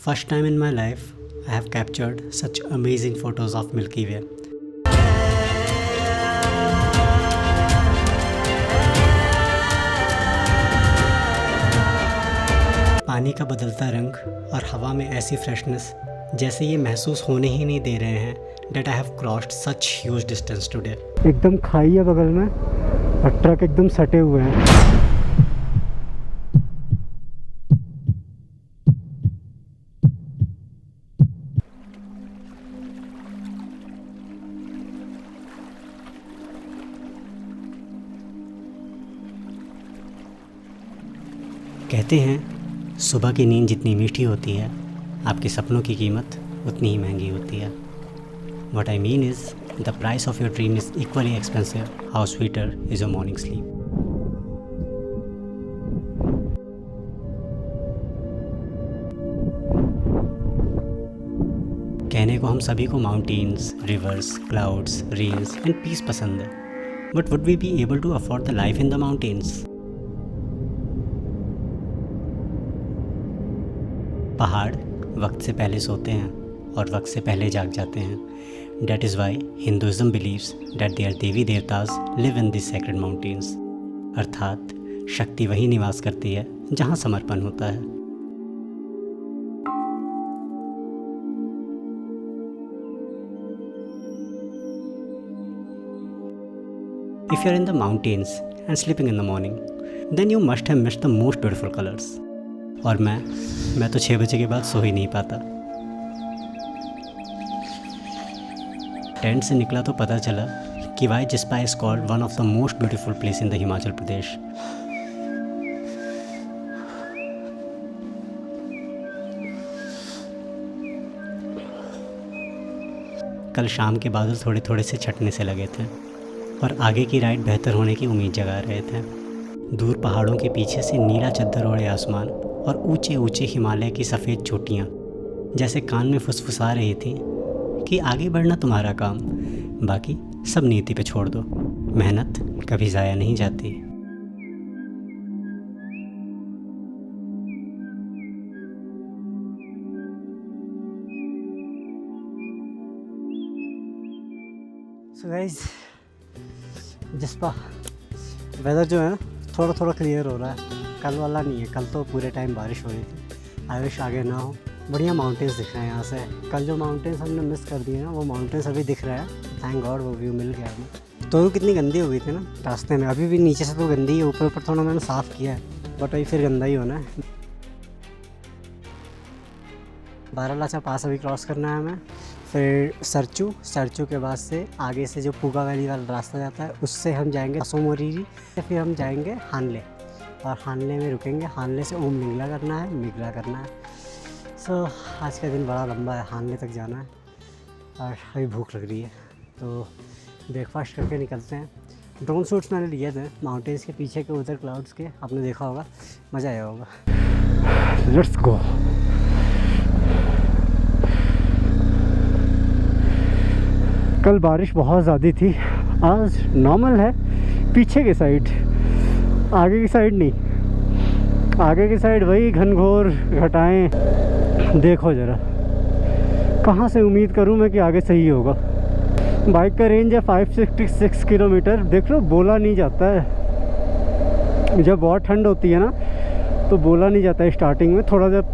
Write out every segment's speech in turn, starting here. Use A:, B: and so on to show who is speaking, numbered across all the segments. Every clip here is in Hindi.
A: First time in my life, I have captured such amazing photos of Milky Way. पानी का बदलता रंग और हवा में ऐसी फ्रेशनेस जैसे ये महसूस होने ही नहीं दे रहे हैं that I have crossed such huge distance today.
B: एकदम खाई है बगल में और ट्रक एकदम सटे हुए हैं।
A: कहते हैं सुबह की नींद जितनी मीठी होती है आपके सपनों की कीमत उतनी ही महंगी होती है। What I mean is the price of your dream is equally expensive. How sweeter is your morning sleep. कहने को हम सभी को mountains, rivers, clouds, rains and peace पसंद है, but would we be able to afford the life in the mountains? पहाड़ वक्त से पहले सोते हैं और वक्त से पहले जाग जाते हैं। That is why Hinduism believes that their Devi देवतास live in these sacred mountains. अर्थात शक्ति वहीं निवास करती है जहाँ समर्पण होता है। If you are in the mountains and sleeping in the morning, then you must have missed the most beautiful colors. और मैं तो 6 बजे के बाद सो ही नहीं पाता। टेंट से निकला तो पता चला कि why Jispa is called one of the most beautiful place in the Himachal Pradesh. कल शाम के बादल थोड़े थोड़े से छटने से लगे थे और आगे की राइड बेहतर होने की उम्मीद जगा रहे थे। दूर पहाड़ों के पीछे से नीला चद्दर ओढ़े आसमान और ऊंचे ऊंचे हिमालय की सफ़ेद चोटियाँ जैसे कान में फुसफुसा रही थी कि आगे बढ़ना तुम्हारा काम, बाकी सब नीति पे छोड़ दो, मेहनत कभी ज़ाया नहीं जाती।
B: सो गाइस, जिस्पा वेदर जो है ना थोड़ा थोड़ा क्लियर हो रहा है, कल वाला नहीं है। कल तो पूरे टाइम बारिश हो रही थी। आई विश आगे ना हो। बढ़िया माउंटेन्स दिख रहे हैं यहाँ से। कल जो माउंटेन्स हमने मिस कर दिए ना वो माउंटेन्स अभी दिख रहा है। थैंक गॉड वो व्यू मिल गया हमें। तो कितनी गंदी हो गई थी ना रास्ते में, अभी भी नीचे से तो गंदी है, ऊपर ऊपर थोड़ा मैंने साफ़ किया है, बट अभी फिर गंदा ही होना है। बारालाचा पास अभी क्रॉस करना है हमें, फिर सरचू के बाद से आगे से जो पुगा वैली वाला रास्ता जाता है उससे हम जाएंगे सोमोरीरी, फिर हम जाएंगे हानले और हानले में रुकेंगे। हानले से ओम लिंगला करना है, मिगला करना है। सो आज का दिन बड़ा लंबा है, हानले तक जाना है और अभी भूख लग रही है तो ब्रेकफास्ट करके निकलते हैं। ड्रोन शूट्स मैंने लिए थे माउंटेन्स के पीछे के उधर क्लाउड्स के, आपने देखा होगा, मज़ा आया होगा। Let's go. कल बारिश बहुत ज़्यादा थी, आज नॉर्मल है। पीछे की साइड, आगे की साइड नहीं। आगे की साइड वही घनघोर घटाएं। देखो ज़रा, कहाँ से उम्मीद करूँ मैं कि आगे सही होगा। बाइक का रेंज है 566 किलोमीटर। देख लो, बोला नहीं जाता है। जब बहुत ठंड होती है ना तो बोला नहीं जाता है स्टार्टिंग में, थोड़ा जब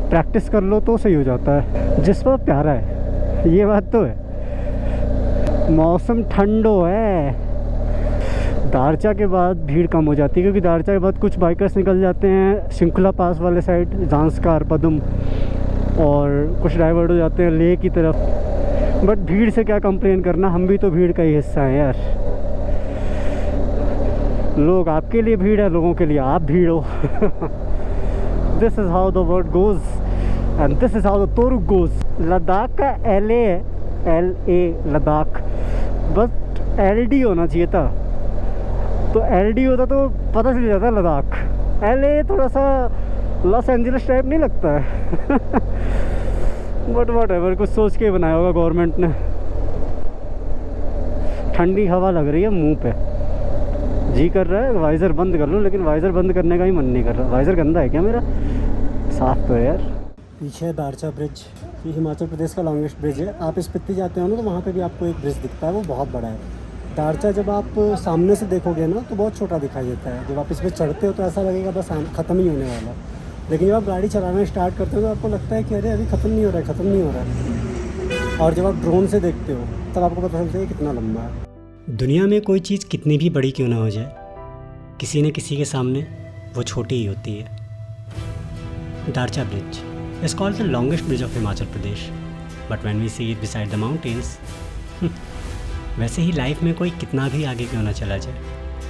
B: प्रैक्टिस कर लो तो सही हो जाता है। जिस पर प्यारा है, ये बात तो है। मौसम ठंडो है। दारचा के बाद भीड़ कम हो जाती है क्योंकि दारचा के बाद कुछ बाइकर्स निकल जाते हैं शृंखला पास वाले साइड, जांस्कार, पदुम, और कुछ डाइवर्ट हो जाते हैं लेह की तरफ। बट भीड़ से क्या कंप्लेन करना, हम भी तो भीड़ का ही हिस्सा हैं यार। लोग आपके लिए भीड़ है, लोगों के लिए आप भीड़ हो। This is how the world goes and this is how the truck goes. Ladakh का LA है, LA लद्दाख, बस LD होना चाहिए था। तो LD होता तो पता चल जाता लद्दाख। LA थोड़ा सा लॉस एंजलिस टाइप नहीं लगता है। बट वॉट एवर, कुछ सोच के बनाया होगा गवर्नमेंट ने। ठंडी हवा लग रही है मुंह पे, जी कर रहा है वाइज़र बंद कर लूँ, लेकिन वाइज़र बंद करने का ही मन नहीं कर रहा। वाइज़र गंदा है क्या मेरा? साफ तो है यार। पीछे है दारचा ब्रिज। ये हिमाचल प्रदेश का लॉन्गेस्ट ब्रिज है। आप स्पीति जाते हो ना तो वहाँ पे भी आपको एक ब्रिज दिखता है, वो बहुत बड़ा है। दारचा जब आप सामने से देखोगे ना तो बहुत छोटा दिखाई देता है। जब आप इस पर चढ़ते हो तो ऐसा लगेगा बस ख़त्म ही होने वाला। लेकिन जब आप गाड़ी चलाना स्टार्ट करते हो तो आपको लगता है कि अरे अभी ख़त्म नहीं हो रहा है, ख़त्म नहीं हो रहा है। और जब आप ड्रोन से देखते हो तब आपको पता चलता है कितना लंबा है। दुनिया में कोई चीज़ कितनी भी बड़ी क्यों ना हो जाए, किसी न किसी के सामने वो छोटी ही होती है। Darcha bridge is called the longest bridge of Himachal Pradesh, but when we see it beside the mountains, वैसे ही लाइफ में कोई कितना भी आगे क्यों ना चला जाए,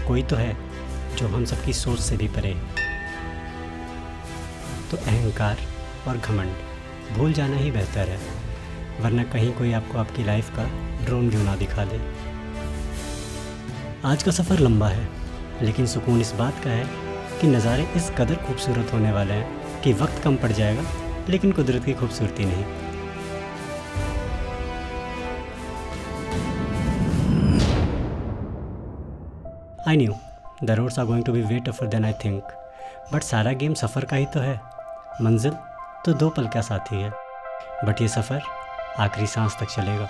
B: कोई तो है जो हम सबकी सोच से भी परे है। तो अहंकार और घमंड भूल जाना ही बेहतर है, वरना कहीं कोई आपको आपकी लाइफ का ड्रोन व्यू ना दिखा दे। आज का सफ़र लंबा है, लेकिन सुकून इस बात का है कि नज़ारे इस कदर खूबसूरत होने वाले हैं कि वक्त कम पड़ जाएगा, लेकिन कुदरत की खूबसूरती नहीं। I knew the roads are going to be way tougher than I think, but सारा गेम सफ़र का ही तो है। मंजिल तो 2 पल का साथी है, बट ये सफ़र आखिरी सांस तक चलेगा।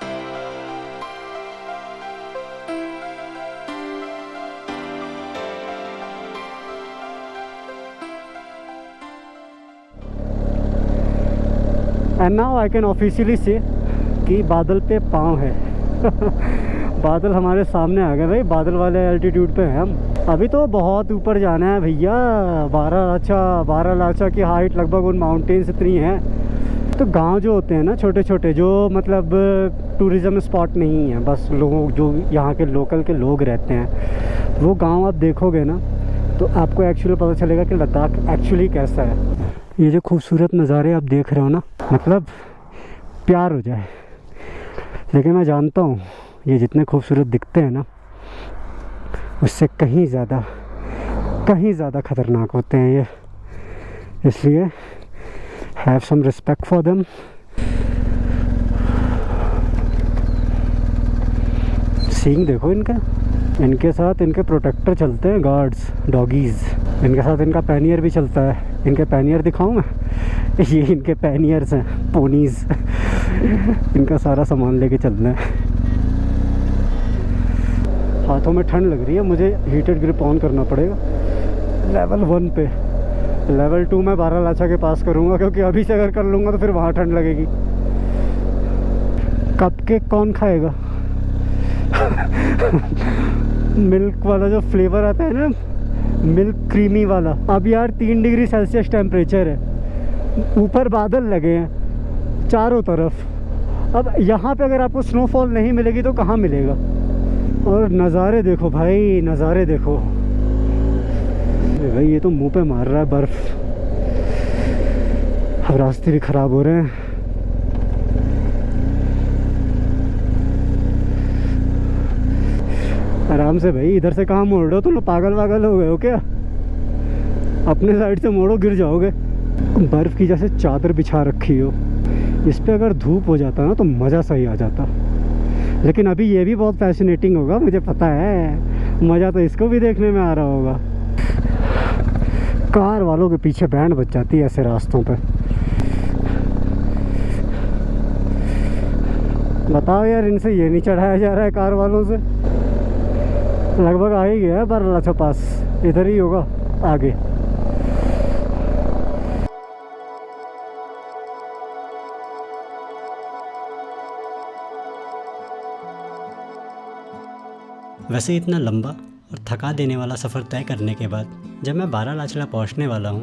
B: And now I can officially से कि बादल पे पाँव है। बादल हमारे सामने आ गए भाई, बादल वाले एल्टीट्यूड पे हैं हम। अभी तो बहुत ऊपर जाना है भैया। 12 लाचा की हाइट लगभग उन माउंटेन्स इतनी है। तो गांव जो होते हैं ना छोटे छोटे, जो मतलब टूरिज़्म स्पॉट नहीं है, बस लोग जो यहाँ के लोकल के लोग रहते हैं, वो गांव आप देखोगे ना तो आपको एक्चुअली पता चलेगा कि लद्दाख एक्चुअली कैसा है। ये जो खूबसूरत नज़ारे आप देख रहे हो ना, मतलब प्यार हो जाए। लेकिन मैं जानता हूँ ये जितने खूबसूरत दिखते हैं ना, उससे कहीं ज़्यादा ख़तरनाक होते हैं ये। इसलिए have some respect for them. सींग देखो इनके साथ इनके प्रोटेक्टर चलते हैं, गार्ड्स, डॉगीज़। इनके साथ इनका पैनियर भी चलता है। इनके पैनियर दिखाऊं मैं? ये इनके पैनियर्स हैं, पोनीज़। इनका सारा सामान लेके चलना है। हाथों में ठंड लग रही है, मुझे हीटेड ग्रिप ऑन करना पड़ेगा लेवल 1 पे। लेवल 2 मैं 12 लाचा के पास करूँगा, क्योंकि अभी से अगर कर लूँगा तो फिर वहाँ ठंड लगेगी। कप केक कौन खाएगा? मिल्क वाला जो फ्लेवर आता है ना, मिल्क क्रीमी वाला। अब यार 3 डिग्री सेल्सियस टेम्परेचर है, ऊपर बादल लगे हैं चारों तरफ। अब यहाँ पे अगर आपको स्नोफॉल नहीं मिलेगी तो कहाँ मिलेगा? और नज़ारे देखो भाई, नज़ारे देखो भाई। ये तो मुंह पे मार रहा है बर्फ़। अब रास्ते भी ख़राब हो रहे हैं। आराम से भाई, इधर से कहाँ मोड़ रहे हो तुम लोग? पागल वागल हो गए हो क्या? अपने साइड से मोड़ो, गिर जाओगे। बर्फ़ की जैसे चादर बिछा रखी हो, इस पे अगर धूप हो जाता ना तो मज़ा सही आ जाता। लेकिन अभी ये भी बहुत फैसिनेटिंग होगा, मुझे पता है। मज़ा तो इसको भी देखने में आ रहा होगा। कार वालों के पीछे बैंड बज जाती है ऐसे रास्तों पे। बताओ यार, इनसे ये नहीं चढ़ाया जा रहा है कार वालों से। लगभग आ ही गया है 12 लाचा पास, इधर ही होगा आगे।
A: वैसे इतना लंबा और थका देने वाला सफ़र तय करने के बाद जब मैं 12 लाचला पहुंचने वाला हूं,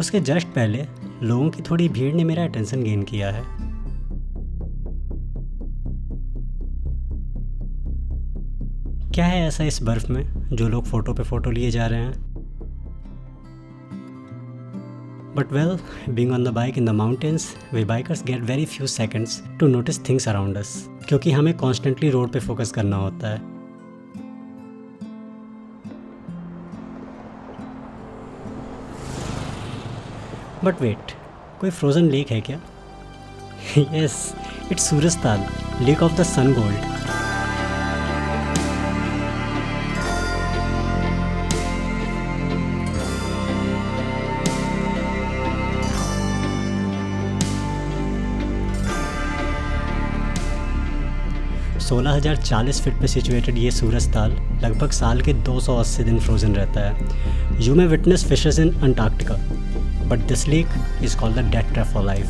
A: उसके जस्ट पहले लोगों की थोड़ी भीड़ ने मेरा अटेंशन गेन किया है। क्या है ऐसा इस बर्फ़ में जो लोग फ़ोटो पे फ़ोटो लिए जा रहे हैं? But well, being on the bike in the mountains, we bikers get very few seconds to notice things around us, क्योंकि हमें कॉन्स्टेंटली रोड पे फोकस करना होता है। बट वेट, कोई फ्रोज़न लेक है क्या? Yes, it's Surajtal, lake of the sun gold. 16,040 feet पे सिचुएटेड ये सूरज ताल लगभग साल के 280 दिन फ्रोजन रहता है। You may witness fishes in Antarctica, but this lake is called the death trap for life.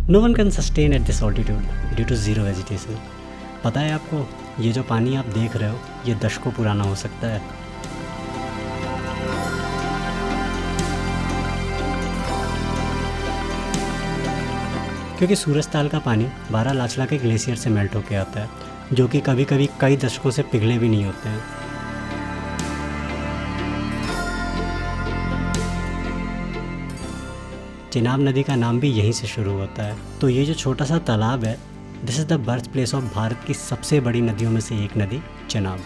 A: No one can sustain at this altitude due to zero vegetation. पता है आपको, ये जो पानी आप देख रहे हो ये दशकों पुराना हो सकता है। क्योंकि सूरज ताल का पानी 12 लाचला के ग्लेशियर से मेल्ट होकर आता है, जो कि कभी कभी कई दशकों से पिघले भी नहीं होते हैं। चिनाब नदी का नाम भी यहीं से शुरू होता है। तो ये जो छोटा सा तालाब है, this is the birth place of Bharat की सबसे बड़ी नदियों में से एक नदी, Chenab.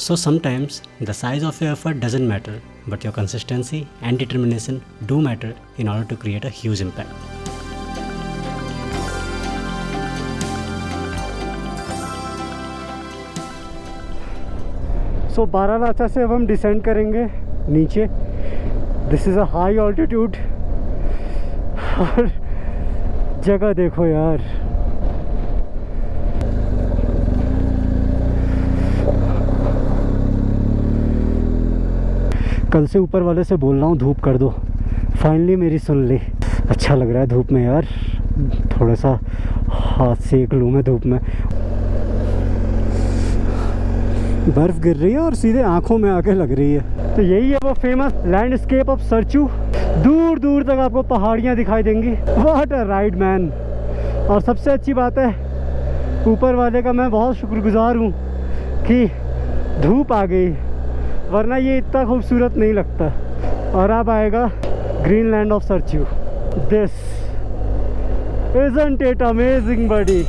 A: So sometimes the size of your effort doesn't matter, but your consistency and determination do matter in order to create a huge impact.
B: सो बारालाचा से अब हम डिसेंड करेंगे नीचे। This is a high altitude. और जगह देखो यार, कल से ऊपर वाले से बोल रहा हूँ धूप कर दो, फाइनली मेरी सुन ली। अच्छा लग रहा है धूप में यार, थोड़ा सा हाथ सेक लूँ मैं धूप में। बर्फ़ गिर रही है और सीधे आंखों में आके लग रही है। तो यही है वो फेमस लैंडस्केप ऑफ सरचू। दूर दूर तक आपको पहाड़ियाँ दिखाई देंगी। What a ride man. और सबसे अच्छी बात है, ऊपर वाले का मैं बहुत शुक्रगुजार हूँ कि धूप आ गई, वरना ये इतना खूबसूरत नहीं लगता। और अब आएगा greenland of Sarchu. This isn't it amazing buddy.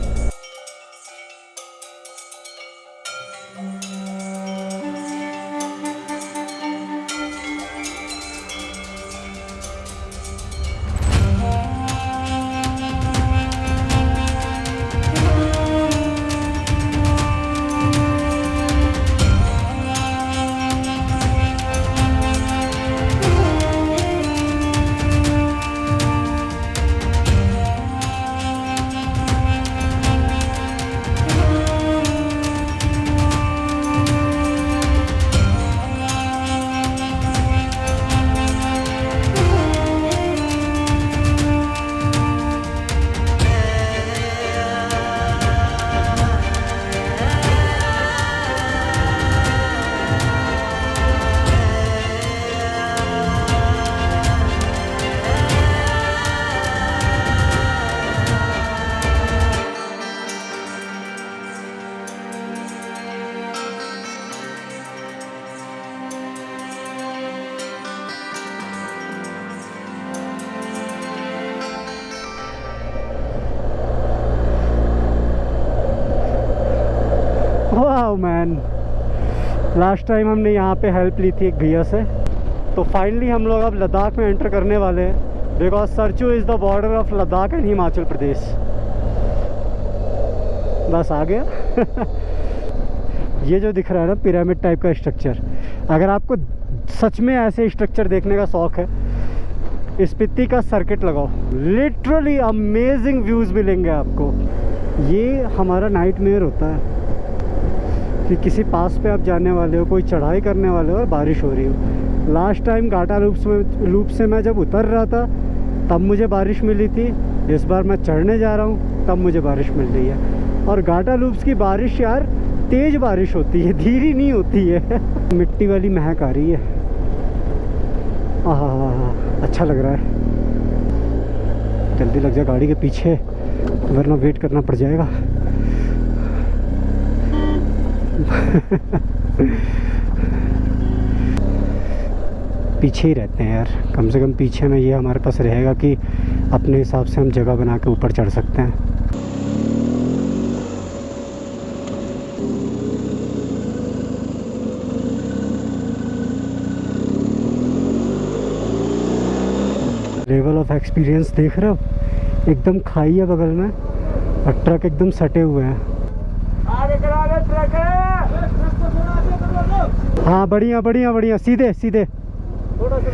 B: वाह मैन, लास्ट टाइम हमने यहाँ पे हेल्प ली थी एक भैया से। तो फाइनली हम लोग अब लद्दाख में एंटर करने वाले हैं, because Sarchu is the border of Ladakh and Himachal Pradesh. बस आ गया। ये जो दिख रहा है ना पिरामिड टाइप का स्ट्रक्चर, अगर आपको सच में ऐसे स्ट्रक्चर देखने का शौक़ है, स्पीति का सर्किट लगाओ, लिटरली अमेजिंग व्यूज़ मिलेंगे आपको। ये हमारा नाइटमेयर होता है कि किसी पास पे आप जाने वाले हो, कोई चढ़ाई करने वाले हो और बारिश हो रही हो। लास्ट टाइम घाटा लूप से मैं जब उतर रहा था तब मुझे बारिश मिली थी। इस बार मैं चढ़ने जा रहा हूँ तब मुझे बारिश मिल रही है। और घाटा लूप्स की बारिश यार तेज़ बारिश होती है, धीरे नहीं होती है। मिट्टी वाली महक आ रही है। आहा, अच्छा लग रहा है। जल्दी लग जा गाड़ी के पीछे, वरना वेट करना पड़ जाएगा। पीछे ही रहते हैं यार, कम से कम पीछे में ये हमारे पास रहेगा कि अपने हिसाब से हम जगह बना के ऊपर चढ़ सकते हैं। लेवल ऑफ एक्सपीरियंस देख रहे हो, एकदम खाई है बगल में और ट्रक एकदम सटे हुए हैं। हाँ बढ़िया बढ़िया बढ़िया, सीधे सीधे। थोड़ा सा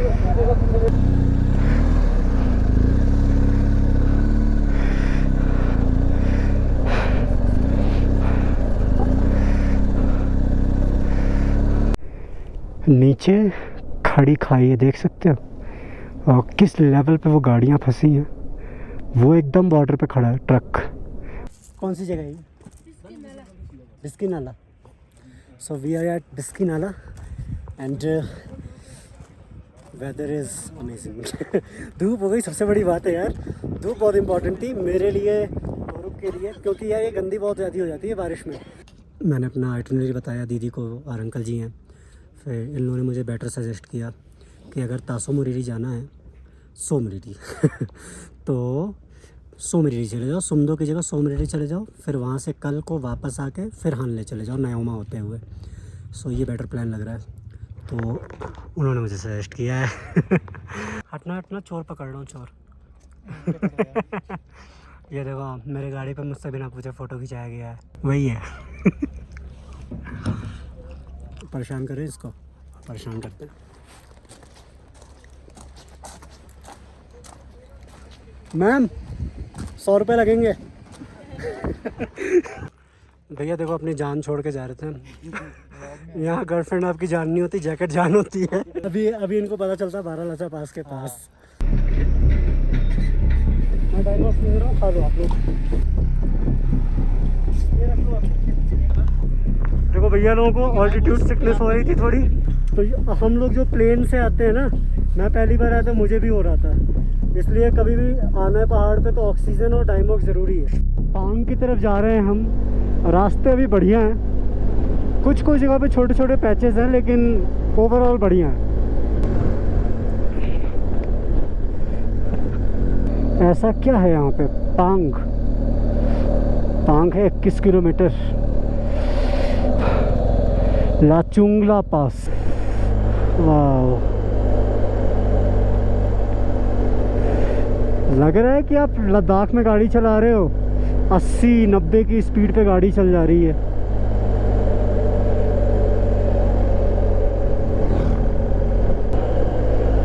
B: नीचे खड़ी खाई है, देख सकते हो। और किस लेवल पे वो गाड़ियाँ फंसी हैं, वो एकदम बॉर्डर पे खड़ा है ट्रक। कौन सी जगह है ये? बिस्की नाला। सो वी आर एट बिस्की नाला एंड वेदर इज़ अमेजिंग। धूप हो गई, सबसे बड़ी बात है यार, धूप बहुत इंपॉर्टेंट थी मेरे लिए औरों के लिए, क्योंकि यार ये गंदी बहुत ज़्यादा हो जाती है बारिश में। मैंने अपना आइटनरी बताया दीदी को और अंकल जी हैं, फिर इन लोगों ने मुझे बेटर सजेस्ट किया कि अगर तासो मोरीरी जाना है, सो मोरीरी तो सो मोरीरी चले जाओ, सुमदो की जगह सो मोरीरी चले जाओ, फिर वहाँ से कल को वापस आके फिर हानले चले जाओ नायोमा होते हुए। सो ये बेटर प्लान लग रहा है, तो उन्होंने मुझे सजेस्ट किया है। हटना हटना, चोर पकड़ लो चोर। ये देखो मेरे गाड़ी पे मुझसे बिना पूछे फ़ोटो खिंचाया गया है, वही है। परेशान करें इसको, परेशान करते हैं। मैम 100 रुपये लगेंगे। भैया देखो अपनी जान छोड़ के जा रहे थे। यहाँ गर्लफ्रेंड आपकी जान नहीं होती, जैकेट जान होती है। अभी इनको पता चलता 12 लचा पास के पास। मैं डायलॉग दे रहा हूँ, खा लो आप लोग। ये रख लो आप। देखो भैया लोगों को ऑल्टीट्यूड सिकनेस हो रही थी थोड़ी, तो हम लोग जो प्लेन से आते हैं ना, मैं पहली बार आया था, मुझे भी हो रहा था, इसलिए कभी भी आना है पहाड़ पे तो ऑक्सीजन और डाइमॉक्स ज़रूरी है। पांग की तरफ जा रहे हैं हम, रास्ते अभी बढ़िया हैं, कुछ जगह पे छोटे छोटे पैचेस हैं, लेकिन ओवरऑल बढ़िया है। ऐसा क्या है यहाँ पे? पांग है 21 किलोमीटर, लाचुंगला पास। वाह, लग रहा है कि आप लद्दाख में गाड़ी चला रहे हो, 80-90 की स्पीड पे गाड़ी चल जा रही है।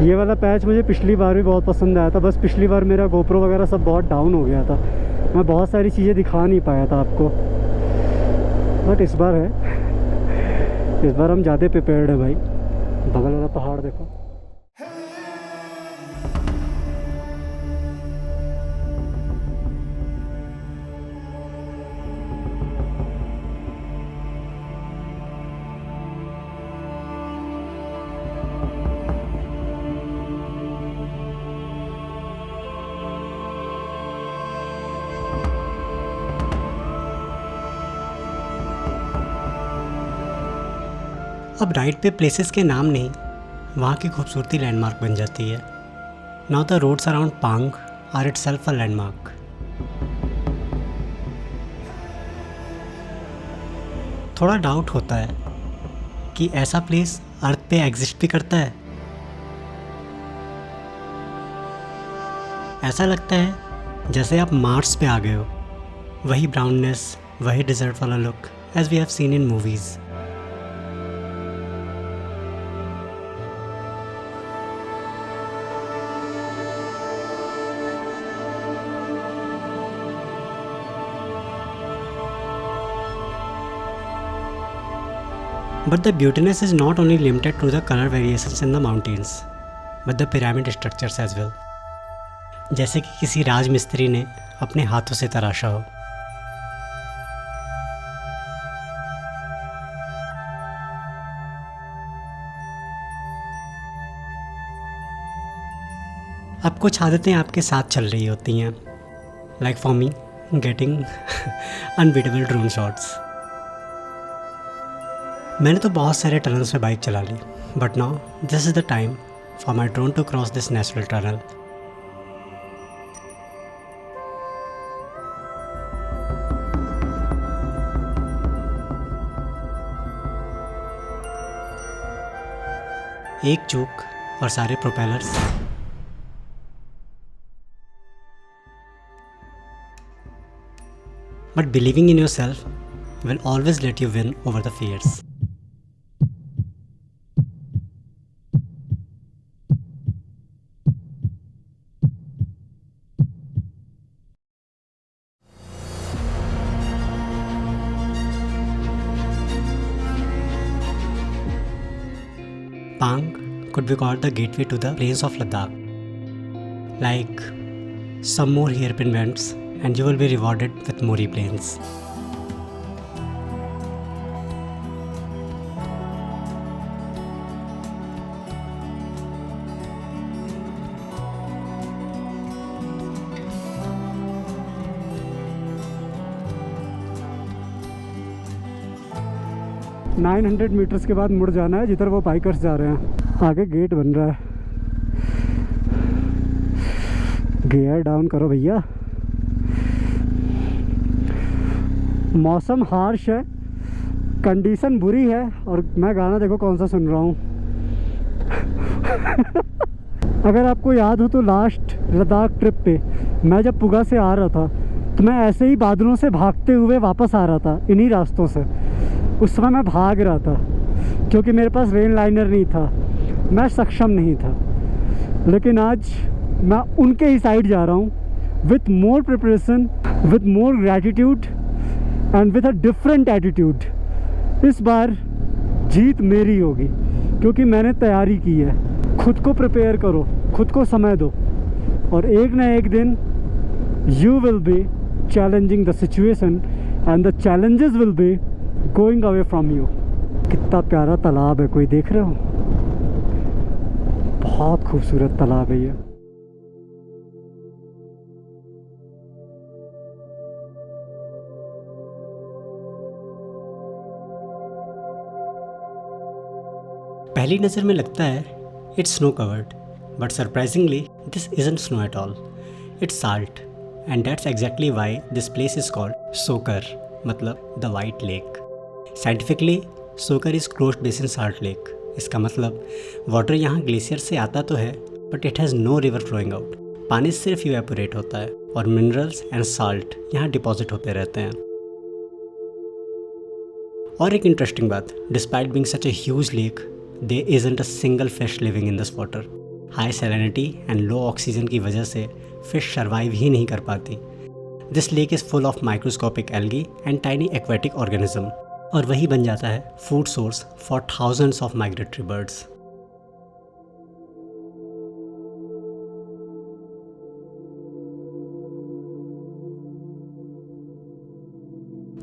B: ये वाला पैच मुझे पिछली बार भी बहुत पसंद आया था, बस पिछली बार मेरा गोप्रो वगैरह सब बहुत डाउन हो गया था, मैं बहुत सारी चीज़ें दिखा नहीं पाया था आपको, बट इस बार है, इस बार हम ज़्यादा प्रिपेयर्ड है भाई। बगल वाला पहाड़ देखो।
A: अब राइड पे प्लेसेस के नाम नहीं, वहाँ की खूबसूरती लैंडमार्क बन जाती है। नाउ द रोड्स अराउंड पांग आर इटसेल्फ अ लैंडमार्क। थोड़ा डाउट होता है कि ऐसा प्लेस अर्थ पे एग्जिस्ट भी करता है। ऐसा लगता है जैसे आप मार्स पे आ गए हो, वही ब्राउननेस, वही डिजर्ट वाला look as we have seen in movies. But the beautiness is not only limited to the color variations in the mountains, but the pyramid structures as well. जैसे कि किसी राजमिस्त्री ने अपने हाथों से तराशा हो। अब कुछ आदतें आपके साथ चल रही होती हैं, like for me, getting unbeatable drone shots. मैंने तो बहुत सारे टनल्स में बाइक चला ली, but now this is the time for my drone to cross this natural tunnel. एक चूक और सारे propellers. But believing in yourself will always let you win over the fears. Pang could be called the gateway to the plains of Ladakh. Like some more hairpin bends and you will be rewarded with Mori plains.
B: Nine 900 metres के बाद मुड़ जाना है जिधर वो बाइकर्स जा रहे हैं। आगे गेट बन रहा है, गियर डाउन करो भैया। मौसम हार्श है, कंडीशन बुरी है और मैं गाना देखो कौन सा सुन रहा हूँ। अगर आपको याद हो तो लास्ट लद्दाख ट्रिप पे मैं जब पुगा से आ रहा था तो मैं ऐसे ही बादलों से भागते हुए वापस आ रहा था, इन्हीं रास्तों से। उस समय मैं भाग रहा था क्योंकि मेरे पास रेन लाइनर नहीं था, मैं सक्षम नहीं था। लेकिन आज मैं उनके ही साइड जा रहा हूँ with more preparation, with more gratitude and with a different attitude. इस बार जीत मेरी होगी क्योंकि मैंने तैयारी की है। खुद को प्रिपेयर करो, खुद को समय दो और एक ना एक दिन you will be challenging the situation and the challenges will be going away from you. कितना प्यारा तालाब है, कोई देख रहे हो? बहुत खूबसूरत तालाब है ये।
A: पहली नज़र में लगता है it's snow covered, but surprisingly this isn't snow at all, it's salt and that's exactly why this place is called Tso Kar, मतलब the white lake. Scientifically Tso Kar is closed basin salt lake. इसका मतलब वाटर यहाँ ग्लेशियर से आता तो है but it has no river flowing out. पानी सिर्फ इवेपोरेट होता है और मिनरल्स एंड साल्ट यहाँ डिपॉजिट होते रहते हैं। और एक इंटरेस्टिंग बात, despite being such a huge lake, there isn't a single fish living in this water. High salinity and low oxygen की वजह से फिश सर्वाइव ही नहीं कर पाती। This lake is full of microscopic algae and tiny aquatic organism, और वही बन जाता है food source for thousands of migratory birds.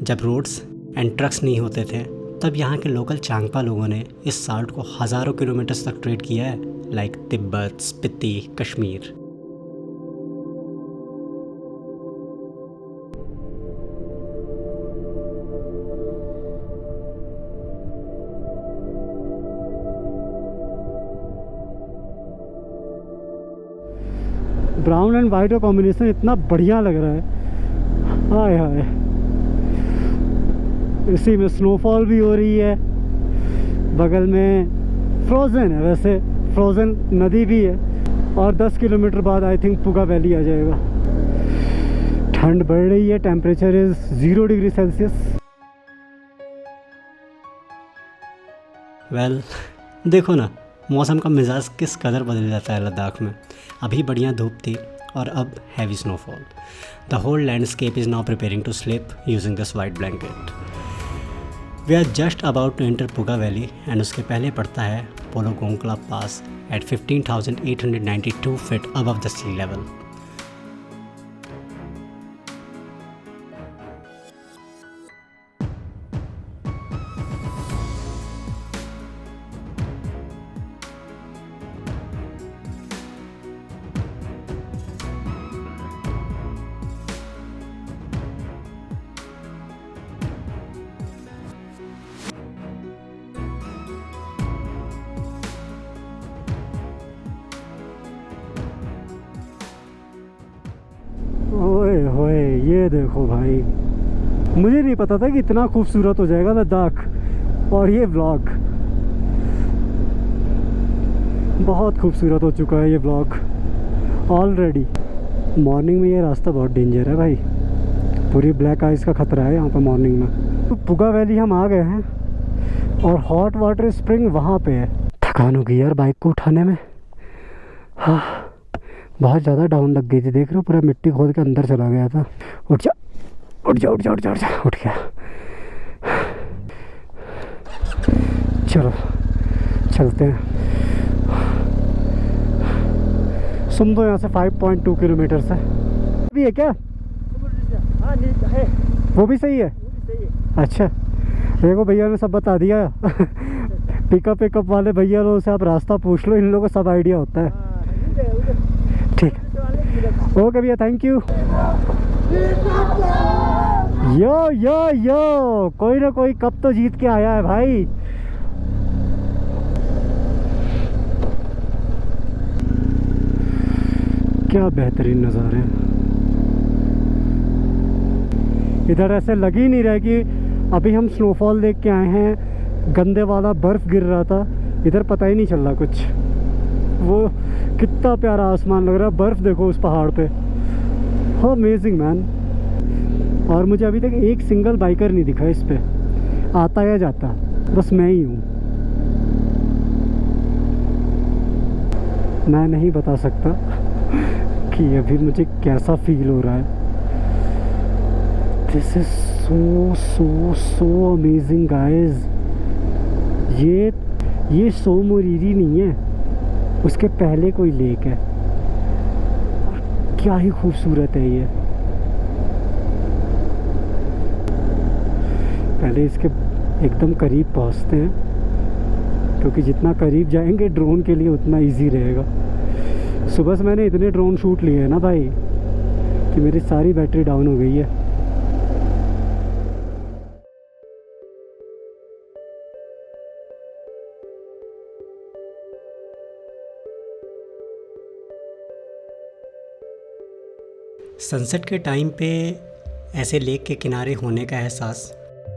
A: जब रोड्स एंड ट्रक्स नहीं होते थे तब यहाँ के लोकल चांगपा लोगों ने इस साल्ट को हज़ारों किलोमीटर्स तक ट्रेड किया है, like Tibet, Spiti, Kashmir.
B: Brown and white का कॉम्बिनेशन इतना बढ़िया लग रहा है, हाय हाय। इसी में स्नोफॉल भी हो रही है, बगल में फ्रोज़न है, वैसे फ्रोज़न नदी भी है, और 10 किलोमीटर बाद आई थिंक पुगा वैली आ जाएगा। ठंड बढ़ रही है, temperature is 0 degree Celsius.
A: Well देखो ना, मौसम का मिजाज किस कदर बदल जाता है लद्दाख में। अभी बढ़िया धूप थी और अब heavy snowfall. The whole landscape is now preparing to sleep using this white blanket. We are just about to enter Puga valley and उसके पहले पड़ता है Polokongla pass at 15,892 feet above the sea level.
B: ओए होए, ये देखो भाई, मुझे नहीं पता था कि इतना खूबसूरत हो जाएगा लद्दाख। और ये व्लॉग बहुत खूबसूरत हो चुका है, ये व्लॉग ऑलरेडी। मॉर्निंग में ये रास्ता बहुत डेंजर है भाई, पूरी ब्लैक आइस का खतरा है यहाँ पर मॉर्निंग में। तो पुगा वैली हम आ गए हैं और हॉट वाटर स्प्रिंग वहाँ पे है। थकान हो गई यार बाइक को उठाने में, हाँ बहुत ज़्यादा डाउन लग गई थी। देख रहे हो, पूरा मिट्टी खोद के अंदर चला गया था। उठ जा उठ जा उठ जा उठ जा उठ जा, उठ गया। चलो चलते हैं। सुमदो यहाँ से 5.2 किलोमीटर है। भी है क्या?
C: हाँ है,
B: वो भी सही है।
C: वो भी सही है।
B: अच्छा, देखो भैया ने सब बता दिया। पिकअप वाले भैया लोगों से आप रास्ता पूछ लो, इन लोगों को सब आइडिया होता है।
C: हाँ, उधर
B: ठीक, ओके भैया, थैंक यू। यो कोई ना कोई कप तो जीत के आया है भाई। क्या बेहतरीन नज़ारे हैं। इधर ऐसे लग ही नहीं रहा है कि अभी हम स्नोफॉल देख के आए हैं। गंदे वाला बर्फ़ गिर रहा था, इधर पता ही नहीं चल रहा कुछ। वो कितना प्यारा आसमान लग रहा है, बर्फ़ देखो उस पहाड़ पे। हाँ, अमेजिंग मैन। और मुझे अभी तक एक सिंगल बाइकर नहीं दिखा इस पे, आता या जाता, बस मैं ही हूँ। मैं नहीं बता सकता कि अभी मुझे कैसा फील हो रहा है। This is so amazing guys. ये सो मोरिरी नहीं है, उसके पहले कोई लेक है। क्या ही खूबसूरत है ये। पहले इसके एकदम करीब पहुंचते हैं, क्योंकि जितना करीब जाएंगे ड्रोन के लिए उतना इजी रहेगा। सुबह से मैंने इतने ड्रोन शूट लिए हैं ना भाई कि मेरी सारी बैटरी डाउन हो गई है।
A: सनसेट के टाइम पे ऐसे लेक के किनारे होने का एहसास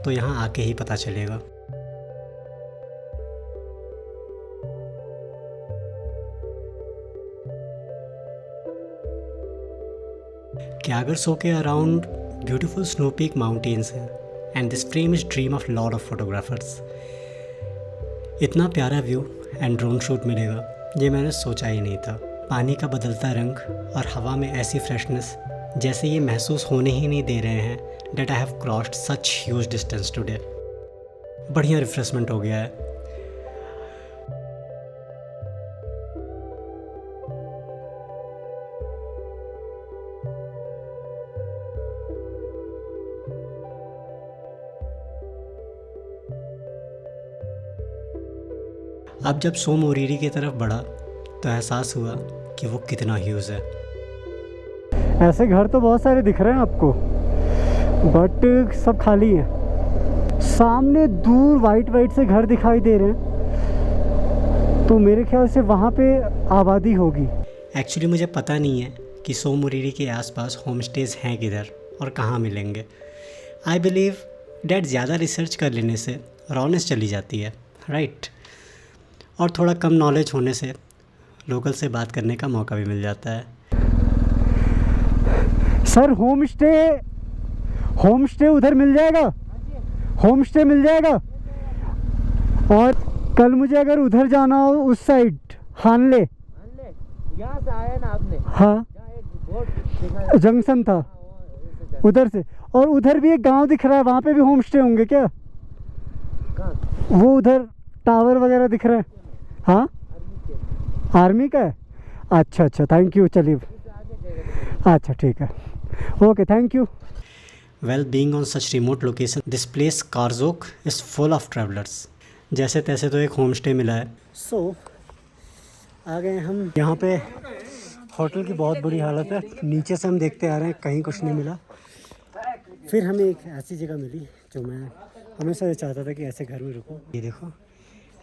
A: तो यहाँ आके ही पता चलेगा। क्यागरसो के around beautiful snow peak mountains हैं and this frame is dream of lot of photographers. इतना प्यारा व्यू एंड ड्रोन शूट मिलेगा ये मैंने सोचा ही नहीं था। पानी का बदलता रंग और हवा में ऐसी फ्रेशनेस जैसे ये महसूस होने ही नहीं दे रहे हैं that I have crossed such huge distance today. बढ़िया रिफ्रेशमेंट हो गया है। अब जब सो मोरिरी की तरफ बढ़ा तो एहसास हुआ कि वो कितना ह्यूज है।
B: ऐसे घर तो बहुत सारे दिख रहे हैं आपको, बट सब खाली है। सामने दूर वाइट से घर दिखाई दे रहे हैं, तो मेरे ख्याल से वहाँ पे आबादी होगी।
A: एक्चुअली मुझे पता नहीं है कि सो मोरिरी के आसपास होम स्टेज हैं किधर और कहाँ मिलेंगे। आई बिलीव डैट ज़्यादा रिसर्च कर लेने से रॉनेस चली जाती है, राइट? और थोड़ा कम नॉलेज होने से लोकल से बात करने का मौका भी मिल जाता है।
B: सर होम स्टे उधर मिल जाएगा? होम स्टे मिल जाएगा। और कल मुझे अगर उधर जाना हो उस साइड हानले,
C: यहाँ से आया ना आपने?
B: हाँ, जंक्शन था उधर से। और उधर भी एक गांव दिख रहा है, वहाँ पे भी होम स्टे होंगे क्या? वो उधर टावर वगैरह दिख रहा है। हाँ, आर्मी का है। अच्छा, थैंक यू। चलिए, अच्छा ठीक है, okay, thank you.
A: Well, being on such remote location, this place Karzok is full of travelers. जैसे तैसे तो एक होम स्टे मिला है।
B: आ गए हम यहाँ पे। होटल की बहुत बुरी हालत है, नीचे से हम देखते आ रहे हैं, कहीं कुछ नहीं मिला। फिर हमें एक ऐसी जगह मिली जो मैं हमेशा ये चाहता था कि ऐसे घर में रुकूं। ये देखो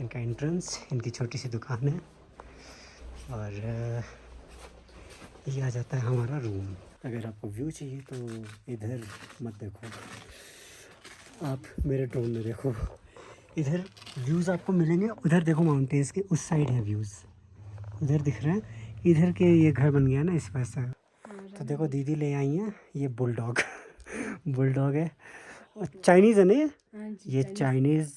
B: इनका एंट्रेंस, इनकी छोटी सी दुकान है और ये आ जाता है हमारा रूम। अगर आपको व्यू चाहिए तो इधर मत देखो, आप मेरे ड्रोन में देखो। इधर व्यूज़ आपको मिलेंगे। उधर देखो माउंटेन्स के उस साइड है व्यूज़, उधर दिख रहे हैं। इधर के ये घर बन गया ना इस वजह से। तो देखो दीदी ले आई हैं ये बुलडॉग। बुलडॉग है, चाइनीज़ है ना ये चाइनीज़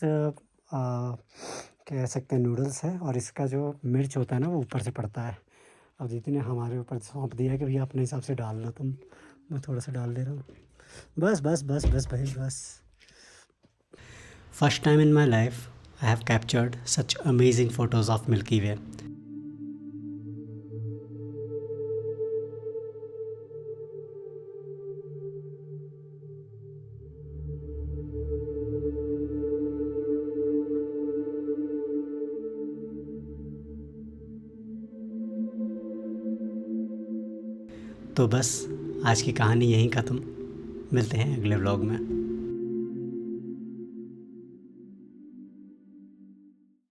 B: कह सकते हैं नूडल्स है। और इसका जो मिर्च होता है ना वो ऊपर से पड़ता है। अब दीदी ने हमारे ऊपर सौंप दिया कि भैया अपने हिसाब से डाल लो तुम। मैं थोड़ा सा डाल दे रहा हूँ। बस भाई बस।
A: First time in my life I have captured such amazing photos of Milky Way. तो बस आज की कहानी यहीं ख़त्म। मिलते हैं अगले व्लॉग में।